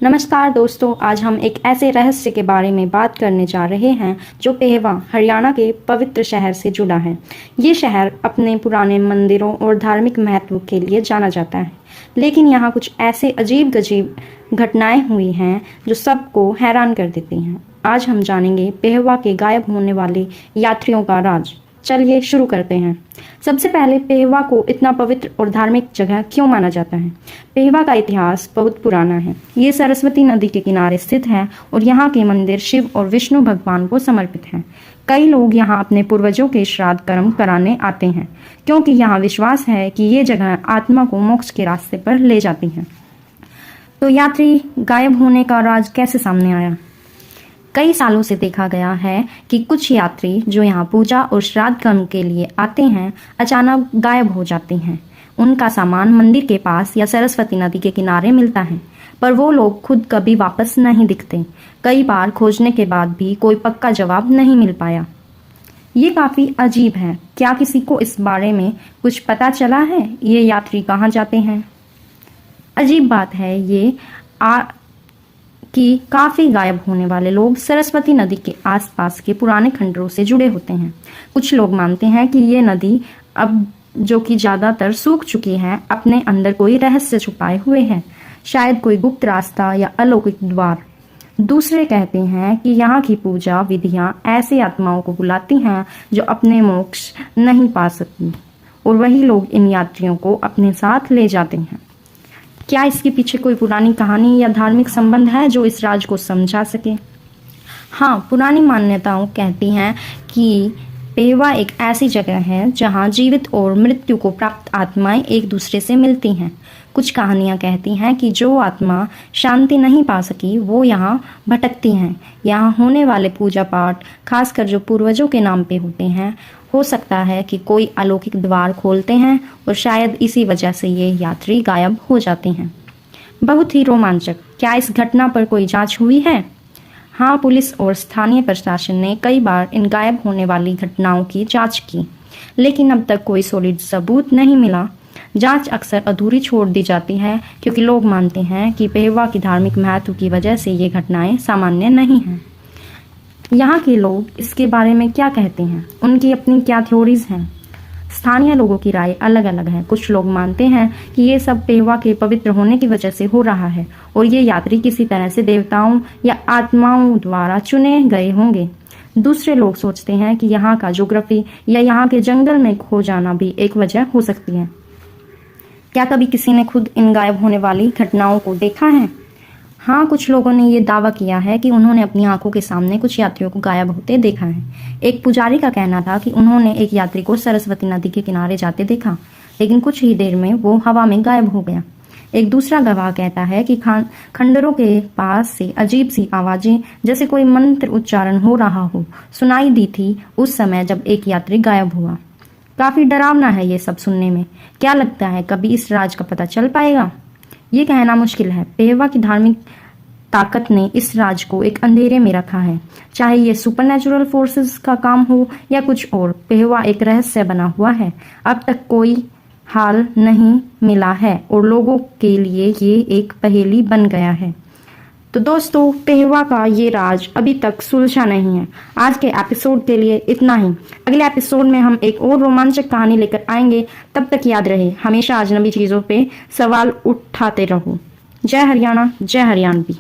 नमस्कार दोस्तों, आज हम एक ऐसे रहस्य के बारे में बात करने जा रहे हैं जो पेहवा हरियाणा के पवित्र शहर से जुड़ा है। ये शहर अपने पुराने मंदिरों और धार्मिक महत्व के लिए जाना जाता है, लेकिन यहाँ कुछ ऐसे अजीब गजीब घटनाएं हुई हैं जो सबको हैरान कर देती हैं। आज हम जानेंगे पेहवा के गायब होने वाले यात्रियों का राज। चलिए शुरू करते हैं। सबसे पहले पेहवा को इतना पवित्र और धार्मिक जगह क्यों माना जाता है? पेहवा का इतिहास बहुत पुराना है। ये सरस्वती नदी के किनारे स्थित है और यहाँ के मंदिर शिव और विष्णु भगवान को समर्पित हैं। कई लोग यहाँ अपने पूर्वजों के श्राद्ध कर्म कराने आते हैं, क्योंकि यहाँ विश्वास है कि ये जगह आत्मा को मोक्ष के रास्ते पर ले जाती है। तो यात्री गायब होने का राज कैसे सामने आया? कई सालों से देखा गया है कि कुछ यात्री जो यहाँ पूजा और श्राद्ध कर्म के लिए आते हैं अचानक गायब हो जाते हैं। उनका सामान मंदिर के पास या सरस्वती नदी के किनारे मिलता है, पर वो लोग खुद कभी वापस नहीं दिखते। कई बार खोजने के बाद भी कोई पक्का जवाब नहीं मिल पाया। ये काफ़ी अजीब है। क्या किसी को इस बारे में कुछ पता चला है? ये यात्री कहाँ जाते हैं? अजीब बात है ये कि काफ़ी गायब होने वाले लोग सरस्वती नदी के आसपास के पुराने खंडरों से जुड़े होते हैं। कुछ लोग मानते हैं कि ये नदी अब जो कि ज़्यादातर सूख चुकी है, अपने अंदर कोई रहस्य छुपाए हुए है, शायद कोई गुप्त रास्ता या अलौकिक द्वार। दूसरे कहते हैं कि यहाँ की पूजा विधियाँ ऐसी आत्माओं को बुलाती हैं जो अपने मोक्ष नहीं पा सकती, और वही लोग इन यात्रियों को अपने साथ ले जाते हैं। क्या इसके पीछे कोई पुरानी कहानी या धार्मिक संबंध है जो इस राज को समझा सके? हाँ, पुरानी मान्यताओं कहती हैं कि पेहवा एक ऐसी जगह है जहाँ जीवित और मृत्यु को प्राप्त आत्माएं एक दूसरे से मिलती हैं। कुछ कहानियाँ कहती हैं कि जो आत्मा शांति नहीं पा सकी वो यहाँ भटकती हैं। यहाँ होने वाले पूजा पाठ, खासकर जो पूर्वजों के नाम पे होते हैं, हो सकता है कि कोई अलौकिक द्वार खोलते हैं, और शायद इसी वजह से ये यात्री गायब हो जाते हैं। बहुत ही रोमांचक। क्या इस घटना पर कोई जांच हुई है? हाँ, पुलिस और स्थानीय प्रशासन ने कई बार इन गायब होने वाली घटनाओं की जांच की, लेकिन अब तक कोई सॉलिड सबूत नहीं मिला। जांच अक्सर अधूरी छोड़ दी जाती है क्योंकि लोग मानते हैं कि पेहवा की धार्मिक महत्व की वजह से ये घटनाएं सामान्य नहीं हैं। यहाँ के लोग इसके बारे में क्या कहते हैं? उनकी अपनी क्या थ्योरीज हैं? स्थानीय लोगों की राय अलग अलग है। कुछ लोग मानते हैं कि ये सब पेहवा के पवित्र होने की वजह से हो रहा है और ये यात्री किसी तरह से देवताओं या आत्माओं द्वारा चुने गए होंगे। दूसरे लोग सोचते हैं कि यहाँ का ज्योग्राफी या यहाँ के जंगल में खो जाना भी एक वजह हो सकती है। क्या कभी किसी ने खुद इन गायब होने वाली घटनाओं को देखा है? हाँ, कुछ लोगों ने ये दावा किया है कि उन्होंने अपनी आंखों के सामने कुछ यात्रियों को गायब होते देखा है। एक पुजारी का कहना था कि उन्होंने एक यात्री को सरस्वती नदी के किनारे जाते देखा, लेकिन कुछ ही देर में वो हवा में गायब हो गया। एक दूसरा गवाह कहता है कि खंडरों के पास से अजीब सी आवाजें, जैसे कोई मंत्र उच्चारण हो रहा हो, सुनाई दी थी उस समय जब एक यात्री गायब हुआ। काफी डरावना है ये सब सुनने में। क्या लगता है कभी इस राज का पता चल पाएगा? ये कहना मुश्किल है। पेहवा की धार्मिक ताकत ने इस राज को एक अंधेरे में रखा है। चाहे ये सुपरनेचुरल फोर्सेस का काम हो या कुछ और, पेहवा एक रहस्य बना हुआ है। अब तक कोई हाल नहीं मिला है और लोगों के लिए ये एक पहेली बन गया है। तो दोस्तों, पेहवा का ये राज अभी तक सुलझा नहीं है। आज के एपिसोड के लिए इतना ही। अगले एपिसोड में हम एक और रोमांचक कहानी लेकर आएंगे। तब तक याद रहे, हमेशा अजनबी चीज़ों पे सवाल उठाते रहो। जय हरियाणा, जय हरियाणवी।